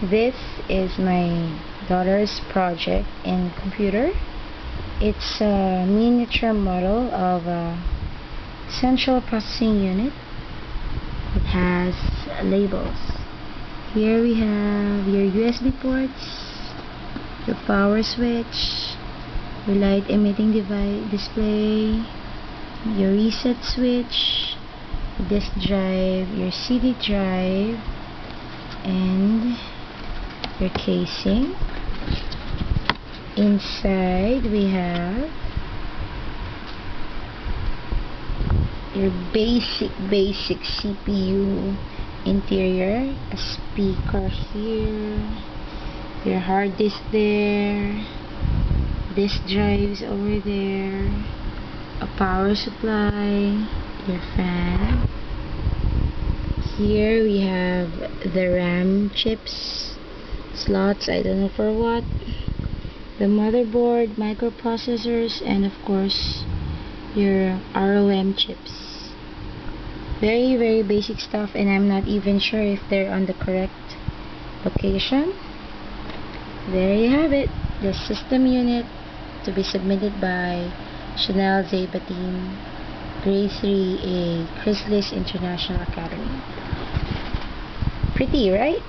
This is my daughter's project in computer. It's a miniature model of a central processing unit. It has labels. Here we have your USB ports, your power switch, your light emitting device display, your reset switch, disk drive, your CD drive, and your casing. Inside we have your basic CPU interior, a speaker here, your hard disk there, disk drives over there, a power supply, your fan. Here we have the RAM chips slots, I don't know for what, the motherboard, microprocessors, and of course your ROM chips. Very basic stuff, and I'm not even sure if they're on the correct location. There you have it, the system unit to be submitted by Chanel Zaybatin, Grade 3A, Chrysalis International Academy. Pretty, right?